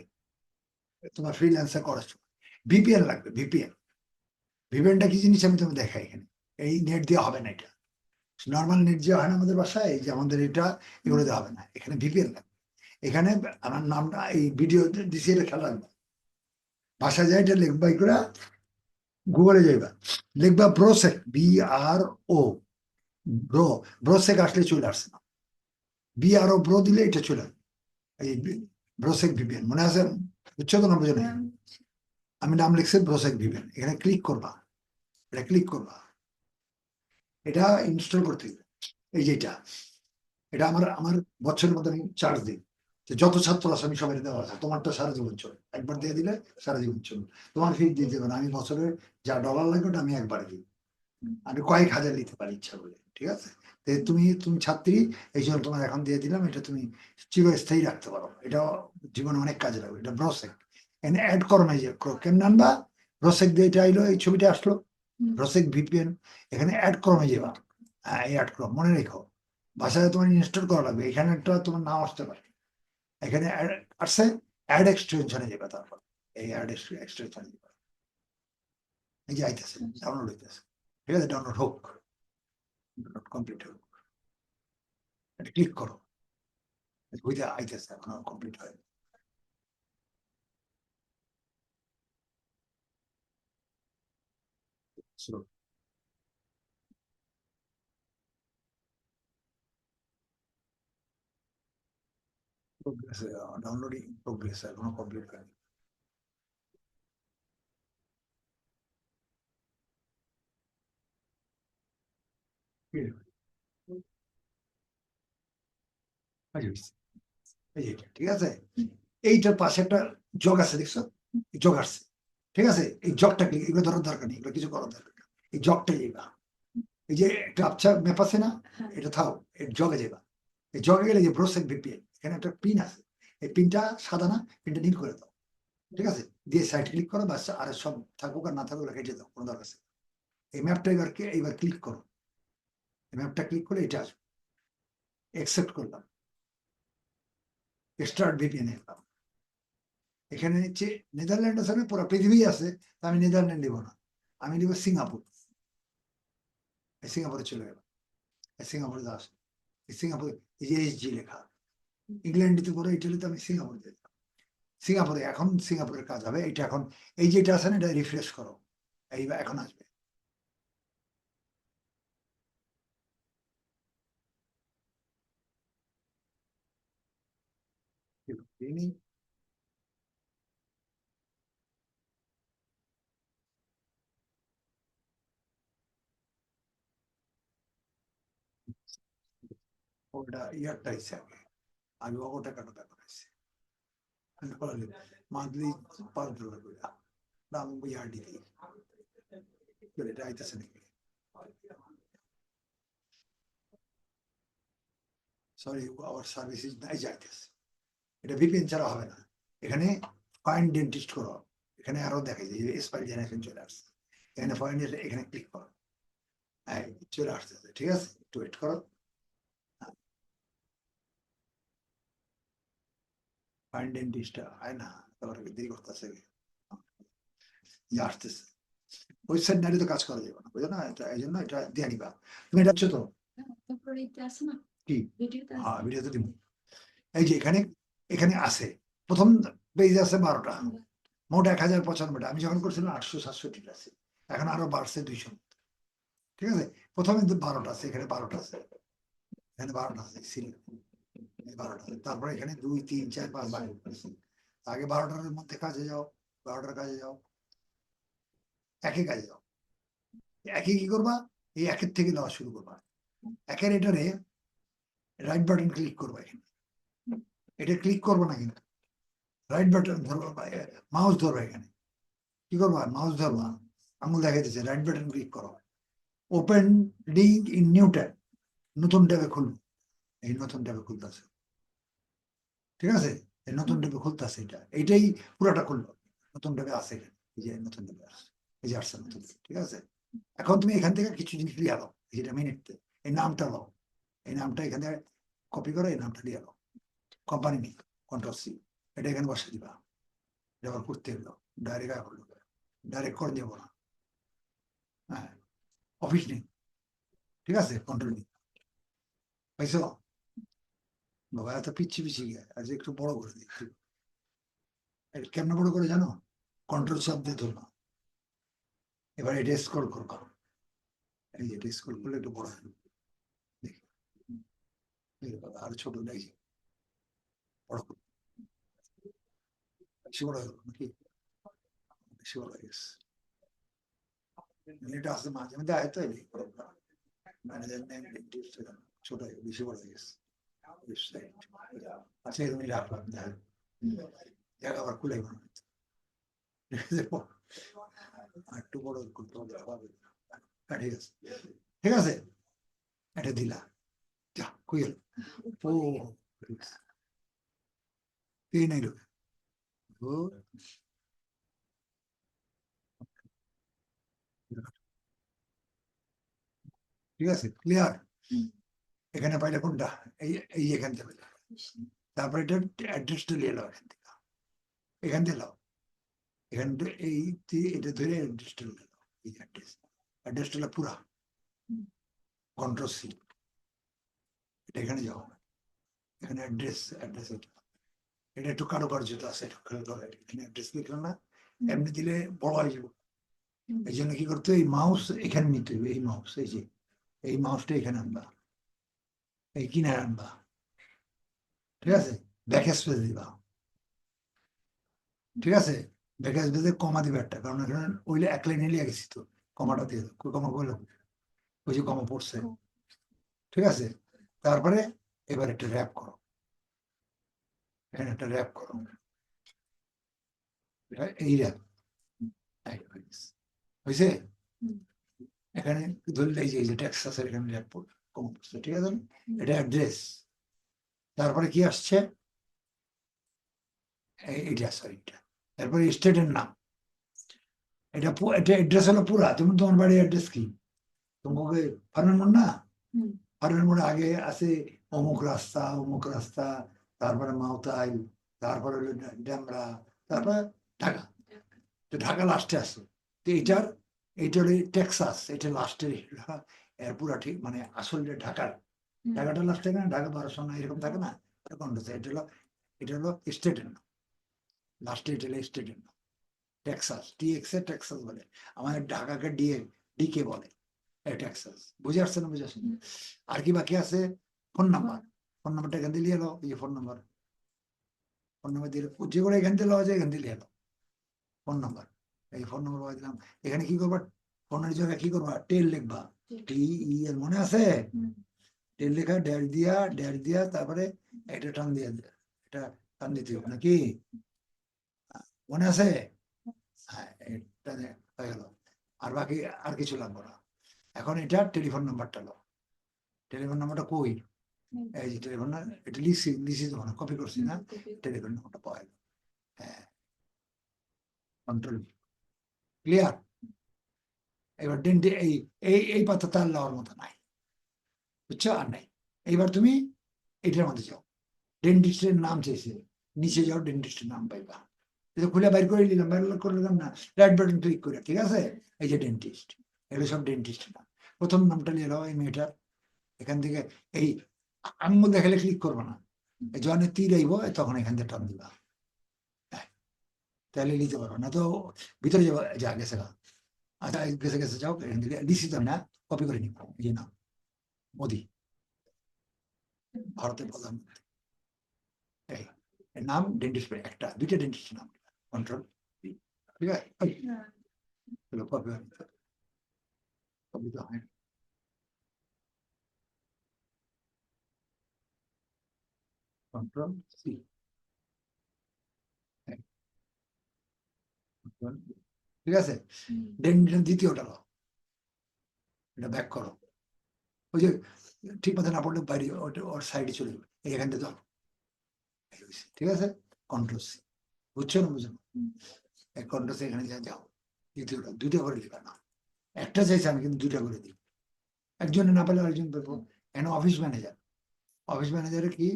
তোমার ফ্রিল্যান্সার করার সময়। ভিপিএন লাগবে, ভিপিএন। ভিপিএনটা কি জিনিস আমি তোমাকে দেখাই এখানে। এই নেট দিয়ে হবে না, এটা নর্মাল নেট দিয়ে হয় না আমাদের বাসায়, এই যে আমাদের এটা, এগুলো দিয়ে হবে না, এখানে ভিপিএন লাগবে। এখানে আমার নামটা এই ভিডিও দিছি, এটা খেয়াল রাখবে। বাসায় যায় এটা লিখবা, করে গুগলে যাইবা, লিখবা ব্রোসেক, BRO, ব্রোসেক আসলে চলে আসছে না, BRO ব্রো দিলে এটা চলে আসবে। এই ব্রোসেক ভিপিএন মনে আছে? বুঝছো তো না বুঝো নাই? আমি নাম লিখছি ব্রোসেক ভিপিএন, এখানে ক্লিক করবা, এটা ক্লিক করবা, এটা ইনস্টল করতে হবে। এই যে এটা আমার আমার বছরের মধ্যে আমি চার্জ দিই, যে যত ছাত্র আছে আমি সবাই দেওয়া আছে, তোমারটা সারা জীবন চলে, একবার দিয়ে দিলে সারা জীবন চলবে। তোমার ফি দিয়ে দেবে না, আমি বছরে যা ডলার লাগবে ওটা আমি একবারে দিই, আমি কয়েক হাজার নিতে পারি ইচ্ছা করলে, ঠিক আছে? তুমি তুমি ছাত্রী, এই জন্য তোমার এখন দিয়ে দিলাম, এটা তুমি চিরস্থায়ী রাখতে পারো, এটা জীবনে অনেক কাজে লাগবে। এটা ব্রোসেক, এনে অ্যাড করো না, যে কেমন আনবা, ব্রোসেক দিয়ে এটা আইলো, এই ছবিটা আসলো, ব্রোসেক ভিপিএন, এখানে অ্যাড করো যাবা। হ্যাঁ, এই অ্যাড করো, মনে রেখো, বাসায় তোমার ইনস্টল করা লাগবে, এখানে একটা তোমার নাম আসতে পারে, এখানে আসছে, অ্যাড এক্সটেনশনে যাবে, তারপর এই অ্যাড এক্সটেনশনে যাবে, এই যে আইতেছে, ডাউনলোড হইতেছে, ঠিক আছে? ডাউনলোড হোক, কমপ্লিট হোক, এটা ক্লিক করো, বুঝতে আইতেছে, এখন কমপ্লিট হয়। প্রোগ্রেস, ডাউনলোডিং প্রোগ্রেস, এখনো কমপ্লিট হয়নি। এই যে এটা, ঠিক আছে? এইটার পাশে একটা জগ আছে, দেখছো? এই জগ আসছে, ঠিক আছে? এই জগটা ক্লিক, এগুলো ধরার দরকার নেই, এগুলো কিছু করার দরকার নেই, এই জগটা যাইবা, এই যে একটা আচ্ছা ম্যাপ আছে না, এটা থাও, এই জগে যাবা, এই জগে গেলে যে ব্রোসেক ভিপিএন, এখানে একটা পিন আছে, এই পিনটা সাদা না, পিনটা নীল করে দাও, ঠিক আছে? দিয়ে সাইড ক্লিক করো, বাস, আর সব থাকুক আর না থাকুক কেটে দাও, কোনো দরকার আছে। এই ম্যাপটা এইবার ক্লিক করো, এই ম্যাপটা ক্লিক করে এটা আসবে, অ্যাকসেপ্ট করলাম, স্টার্ট ভিপিএন এলাম। এখানে হচ্ছে নেদারল্যান্ড আছে না, পুরো পৃথিবী আছে, আমি নেদারল্যান্ড নিব না, আমি নিব সিঙ্গাপুর, সিঙ্গাপুরে চলে গেল, সিঙ্গাপুরে দাস, সিঙ্গাপুরে এই যে SG লেখা, ইংল্যান্ড দিতে পারো, ইটালিতে, আমি সিঙ্গাপুরে দিলাম, সিঙ্গাপুরে এখন সিঙ্গাপুরের কাজ হবে, এটা এখন এই যেটা আছে না, এটা রিফ্রেশ করো, এইবার এখন আসবে। ওটা ইয়ারটা হিসাবে আমি ওটা টাকাটা ব্যাপার আছে, মান্থলি $5 করে দাম, ইয়ারডি দিই, এটা আইতেছে নাকি? সরি, আওয়ার সার্ভিস ইজ নাই যাইতেছে, এটা ভিপিএন ছাড়া হবে না। এখানে ফাইন্ড ডেন্টিস্ট করো, এখানে আরো দেখা যায় স্পাইল জেনারেশন চলে আসছে, এখানে ফাইন্ড, এখানে ক্লিক করো, হ্যাঁ চলে আসতেছে, ঠিক আছে, একটু ওয়েট করো। ফাইন্ড ডেন্টিস্টটা হয় না, তারপরে দেরি করতেছে, আসতেছে। ওয়েবসাইট নাইলে তো কাজ করা যাবে না, বুঝো না, এটা এই জন্য এটা দিয়ে নিবা। তুমি এটা তো তারপরে এটা আছে না কি, ভিডিওতে আছে। হ্যাঁ ভিডিওতে দিব। এই যে এখানে, এখানে আছে প্রথম পেজ আছে 12টা, মোট 1095টা। আমি যখন করছিলাম 867 আছে, এখন আরো বাড়ছে 200, ঠিক আছে। প্রথমে 12টা আছে, এখানে 12টা আছে, এখানে 12টা আছে, 12টা আছে। তারপরে এখানে 2 3 4 5 ভাগ করেছি। আগে 12টার মধ্যে কাজে যাও, 12টার কাজে যাও, একে কাজে যাও। একে কি করবা, এই একের থেকে নেওয়া শুরু করবা। একের এটারে রাইট বাটন ক্লিক করবা, এখানে এটা ক্লিক করবো না, কিন্তু রাইট বাটন ধরবা, মাউস ধরবা, এখানে কি করবা, মাউস ধরবা, আঙুল দেখাইতেছে, রাইট বাটন ক্লিক করো, open link in new tab, নতুন ট্যাবে খুলবো, এই নতুন ট্যাবে খুলতেছে, ঠিক আছে, এই নতুন ট্যাবে খুলতেছে, এটা এইটাই পুরাটা খুললো, নতুন ট্যাবে আছে, এখানে এই যে নতুন ট্যাবে আসছে, এই যে আসছে নতুন, ঠিক আছে। এখন তুমি এখান থেকে কিছু জিনিস লিয়ে আলো, যেটা মিনিটে, এই নামটা লো, এই নামটা এখান থেকে কপি করো, এই নামটা লিয়ে আলো, কোম্পানি নেই, কন্ট্রোল-C, এটা এখানে বসে দিবা, এটা আবার করতে এলো, ডাইরেক্ট করলো, ডাইরেক্ট করে যাবো না, হ্যাঁ, অফিস নেই, ঠিক আছে, কন্ট্রোল নেই, পাইছো বাবা, এত পিচ্ছি পিছিয়ে গিয়ে আজ একটু বড় করে দিই, কেমন বড় করে জানো, কন্ট্রোল চাপ দিয়ে ধরবা, এবার এটা স্ক্রল করবা, এই যে এটা স্ক্রল করলে একটু বড় হবে, দেখি, আর ছোট দেখি, বড় করো, বেশি বড় হলো নাকি, বেশি বড় হয়ে গেছে, এটা আসতে মাঝে মধ্যে আয়তো ম্যানেজার নেম ছোট হয়ে বেশি বড় হয়ে গেছে, আচ্ছা এরকমই রাখলাম, জায়গা আবার খুলে গেল, একটু বড় করতে হবে, ঠিক আছে, ঠিক আছে, এটা দিলা, যা কই গেল, ও এই নাই ঢুকে, ও ঠিক আছে, ক্লিয়ার। এখানে পাইলে কোনটা, এই এই এখান থেকে পাইলে, তারপরে এটা অ্যাড্রেসটা নিয়ে এলো, এখান থেকে, এখান থেকে এলো, এখান থেকে এই এটা ধরে অ্যাড্রেসটা নিয়ে এলো, এই অ্যাড্রেস, অ্যাড্রেসটা হলো পুরা, কন্ট্রোল-C, এটা এখানে যাও, এখানে অ্যাড্রেস, অ্যাড্রেস এটা একটু কারুকার্যতা আছে, এখানে অ্যাড্রেস লিখলাম না, এমনি দিলে বড় হয়ে যাবে, এই জন্য কি করতে হবে, এই মাউস এখানে নিতে হবে, এই মাউস, এই যে এই মাউসটা এখানে আনবা, এই কিনারে আনবা, ঠিক আছে, ব্যাক স্পেস দিবা, ঠিক আছে, ব্যাক স্পেসে কমা দিবে একটা, কারণ এখানে ওইলে এক লাইনে লিখে গেছি তো, কমাটা দিয়ে দাও, কমা করলো, ওই যে কমা পড়ছে, ঠিক আছে। তারপরে এবার একটা র্যাপ করো, এখানে একটা র্যাপ করো, এই র্যাপ হয়েছে, এখানে ধরলে এই যে টেক্সাসের এখানে র্যাপ কমা পড়ছে, ঠিক আছে, এটা অ্যাড্রেস, তারপরে কি আসছে, এইটা সরি, তারপরে স্টেটের নাম, এটা এটা অ্যাড্রেস হলো পুরা, তুমি তোমার বাড়ির অ্যাড্রেস কি, তোমাকে ফার্মের মোড় না, ফার্মের মোড়ে আগে আছে অমুক রাস্তা, অমুক রাস্তা, তারপরে মাওতাই, তারপরে হলো ডেমরা, তারপরে ঢাকা, তো ঢাকা লাস্টে আছে, তো এইটার, এইটা হলো টেক্সাস, এটা লাস্টের, এর পুরা ঠিক মানে আসল ঢাকার, ঢাকাটা লাস্টে না, ঢাকা 1200 না এরকম থাকে না, এটা হলো স্টেটের নাম, লাস্টে এটা হলো স্টেটের নাম, টেক্সাস, টিএক্সে টেক্সাস বলে, আমাদের ঢাকাকে ডিকে বলে, টেক্সাস, বুঝে আসছে না, বুঝে আসছে, আর কি বাকি আছে, ফোন নাম্বার, ফোন নাম্বারটা এখান থেকে নিয়ে এলো, এই যে ফোন নাম্বার, ফোন নাম্বার দিয়ে যে করে এখান থেকে লওয়া যায়, এখান থেকে নিয়ে এলো ফোন নাম্বার, এই ফোন নাম্বার দিলাম, এখানে কি করবা, ফোনের জায়গায় কি করবা, টেল লিখবা, TEL মনে আছে, টেল লেখা, ড্যাশ দিয়া তারপরে এটা টান দিয়ে, এটা টান দিতে হবে নাকি, মনে আছে, হ্যাঁ এটা হয়ে গেল, আর বাকি আর কিছু লাগবে না। এখন এটা টেলিফোন নাম্বারটা লো, টেলিফোন নাম্বারটা কই, এই যে টেলিফোন না, এটা লিখছি তো না, কপি করছি না, টেলিফোন নাম্বারটা পাওয়া গেল। হ্যাঁ, কন্ট্রোল ক্লিয়ার। এবার ডেন্টি এই এই এই পাতা তার লওয়ার মতো নাই, বুঝছো? আর নাই। এইবার তুমি এটার মধ্যে যাও, ডেন্টিস্টের নাম চেয়েছে, নিচে যাও, ডেন্টিস্টের নাম পাইবা। এটা খুলে বাইর করে নিলাম, বাইর করে নিলাম না, রাইট বাটন ক্লিক করে, ঠিক আছে? এই যে ডেন্টিস্ট, এগুলো সব ডেন্টিস্ট নাম। প্রথম নামটা নিয়ে নাও এই মেয়েটার, এখান থেকে এই আঙুল দেখালে ক্লিক করবো না, যখন তীর আইব তখন এখান থেকে টান দিবা, তাহলে নিতে পারবো না তো ভিতরে যাবো, যা গেছে গা। আচ্ছা গেছে গেছে যাও, এখান থেকে লিখছি তো না, কপি করে নিব। এই যে নাম মোদি, ভারতের প্রধানমন্ত্রী, এই এর নাম ডেন্টিস্ট, একটা দুইটা ডেন্টিস্ট নাম, কন্ট্রোল, ঠিক আছে? কপি কপি তো হয়, কন্ট্রোল সি, ঠিক আছে? দ্বিতীয়টা নাও, এটা ব্যাক করো, ওই যে ঠিক মতো না পড়লে বাইরে ওর সাইডে চলে যাবে, এখান থেকে ধরো, ঠিক আছে? কন্ট্রোল সি, বুঝছো না? বুঝো কন্ট্রোল সি, এখানে যাও, দ্বিতীয়টা দুইটা করে লিখা না, একটা চাইছে আমি কিন্তু দুইটা করে দিই, একজনে না পেলে আরেকজন পেবো। এখানে অফিস ম্যানেজার, অফিস ম্যানেজারে কি,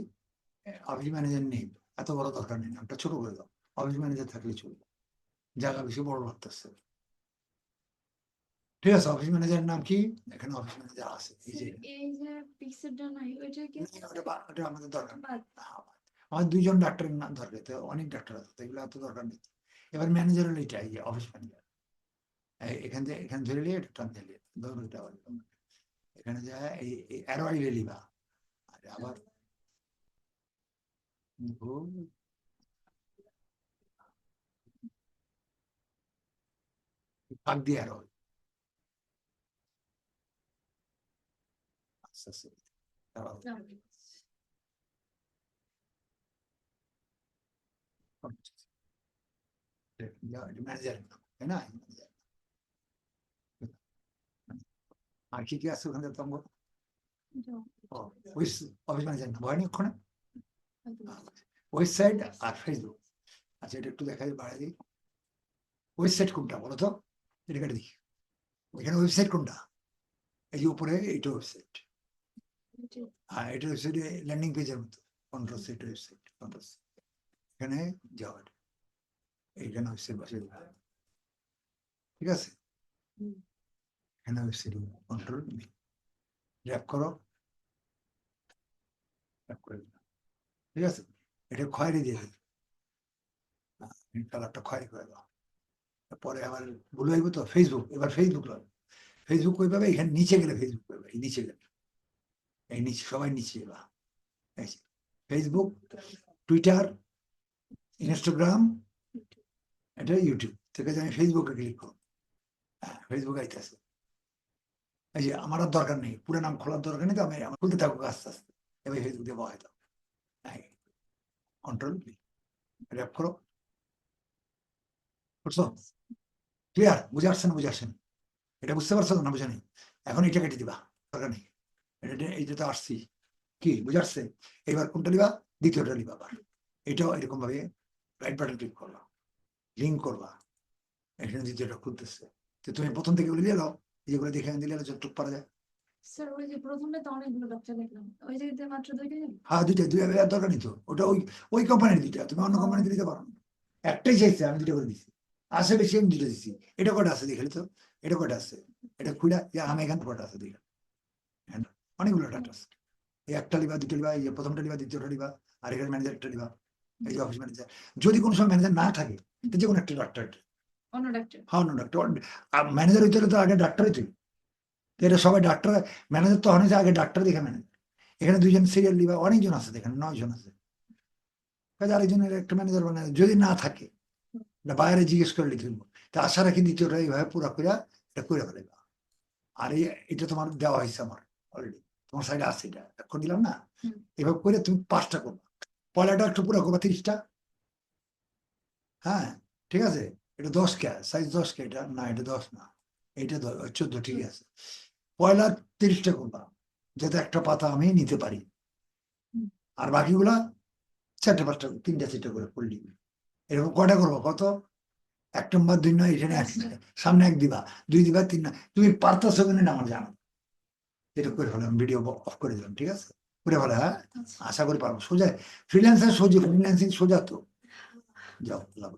অফিস ম্যানেজার নেই, এত বড় দরকার নেই, নামটা ছোট করে দাও, অফিস ম্যানেজার থাকলে চলবে, জায়গা বেশি বড় লাগতেছে, ঠিক আছে? অফিস ম্যানেজারের নাম কি, এখানে অফিস ম্যানেজার আছে, এই যে এই যে পিকচারটা নাই ওইটা কি ওটা আমাদের দরকার নেই। আমার দুইজন ডাক্তারের নাম দরকার, তো অনেক ডাক্তার আছে, এগুলো এত দরকার নেই। এবার ম্যানেজার হলো এটা, এই যে অফিস ম্যানেজার, এখান থেকে এখানে ধরে নিয়ে এটা টান দিলে এখানে যায়, এই অ্যারো আইলে লিবা, আবার পাক দিয়ে আরো আস্তে আস্তে দাঁড়াও। ম্যানেজার, তাই না? আর কি কি আছে ওখানে তোমার? অফিস ম্যানেজার না, ভয় নেই ওখানে, ওয়েবসাইট আর ফেসবুক। আচ্ছা এটা একটু দেখা যায়, বাড়াই দিই। ওয়েবসাইট কোনটা বলো তো, এটা কেটে দিই, ওইখানে ওয়েবসাইট কোনটা? এই যে উপরে এইটা ওয়েবসাইট, হ্যাঁ এটা ওয়েবসাইট, ল্যান্ডিং পেজের মতো, কন্ট্রোল সেট ওয়েবসাইট, কন্ট্রোল এখানে যাওয়া, এইখানে ওয়েবসাইট বসে দিবে, ঠিক আছে? এখানে ওয়েবসাইট কন্ট্রোল র্যাপ করো, ঠিক আছে? এটা খয়েরি দিয়ে দিই, কালারটা খয়েরি করে দাও, পরে আবার ভুল হইব তো। ফেসবুক, এবার ফেসবুক লয়, ফেসবুক কই পাবে? এখানে নিচে গেলে ফেসবুক পাবে, এই নিচে গেলে, এই নিচে সবাই নিচে যাবা, ফেসবুক, টুইটার, ইনস্টাগ্রাম, এটা ইউটিউব থেকে আমি ফেসবুকে ক্লিক করব, হ্যাঁ ফেসবুক আইতেছে। এই যে আমার আর দরকার নেই, পুরো নাম খোলার দরকার নেই, তো আমি আমার খুলতে থাকবো আস্তে আস্তে, এবার ফেসবুক দিয়ে বহাই দাও, কন্ট্রোল র্যাপ করো, বুঝছো? ক্লিয়ার? বুঝে আসছে না? বুঝে আসছে না? এটা বুঝতে পারছো না? বুঝে নেই? এখন এটা কেটে দিবা, দরকার নেই, এইটা তো আসছি, কি বুঝে আসছে? এবার কোনটা নিবা? দ্বিতীয়টা নিবা, আবার এটাও এরকম ভাবে রাইট বাটন ক্লিক করবা, লিঙ্ক করবা, এখানে দ্বিতীয়টা খুলতেছে, তো তুমি প্রথম থেকে বলে দিয়ে দাও, যেগুলো দেখে দিলে যতটুকু পারা যায়। স্যার ওই যে প্রথমে তো অনেকগুলো বাচ্চা দেখলাম, ওই জায়গাতে মাত্র দুইটা গেল। হ্যাঁ দুইটা, দুই দরকার নেই তো, ওটা ওই ওই কোম্পানির দুইটা, তুমি অন্য কোম্পানিতে দিতে পারো না, একটাই চাইছে, আমি দুটো করে দিচ্ছি, আসে বেশি আমি দুটো দিচ্ছি। এটা কটা আছে দেখলে তো, এটা কটা আছে, এটা খুঁড়া, আমি এখান কটা আছে দেখে, অনেকগুলো ডাটা আছে, এই একটা লিবা, দুটো লিবা, এই প্রথমটা লিবা, দ্বিতীয়টা লিবা, আর এখানে ম্যানেজারটা লিবা, এই যে অফিস ম্যানেজার। যদি কোনো সময় ম্যানেজার না থাকে, যে কোনো একটা ডাক্তার, অন্য ডাক্তার, হ্যাঁ অন্য ডাক্তার, ম্যানেজার হইতে হলে তো আগে ডাক্তারই তুই, এটা সবাই ডাক্তার, ম্যানেজার তো অনেক আগে ডাক্তার দেখে ম্যানেজার, এখানে দুইজন সিরিয়াল লিবা, অনেকজন আছে, এখানে 9 জন আছে, কাজে আরেকজনের একটা ম্যানেজার বানায়, যদি না থাকে বাইরে জিজ্ঞেস করে লিখে দেবো, তা আশা রাখি দ্বিতীয়টা এইভাবে পুরা করে এটা করে ফেলবা। আর এটা তোমার দেওয়া হয়েছে আমার অলরেডি, তোমার সাইডে আছে, এটা এখন দিলাম না, এভাবে করে তুমি 5টা করবা, পয়লাটা একটু পুরো করবা 30টা, হ্যাঁ ঠিক আছে? এটা 10 কে সাইজ, 10 কে, এটা না, এটা 10 না, এটা 14, ঠিক আছে? পয়লা 30টা করবা, যাতে একটা পাতা আমি নিতে পারি, আর বাকিগুলা 4টে 5টা 3টা 4টা করে পড়লি এরকম কটা করবো কত 1 নম্বর 2 নয় এখানে সামনে 1 দিবা 2 দিবা 3 না তুমি পারতেছো কিনা আমার জানো এটা করে ফেলাম ভিডিও অফ করে দিলাম ঠিক আছে করে ফেলা হ্যাঁ আচ্ছা আশা করি পারবো সোজা ফ্রিল্যান্সার সোজা ফ্রিল্যান্সিং সোজা তো যাও লাভ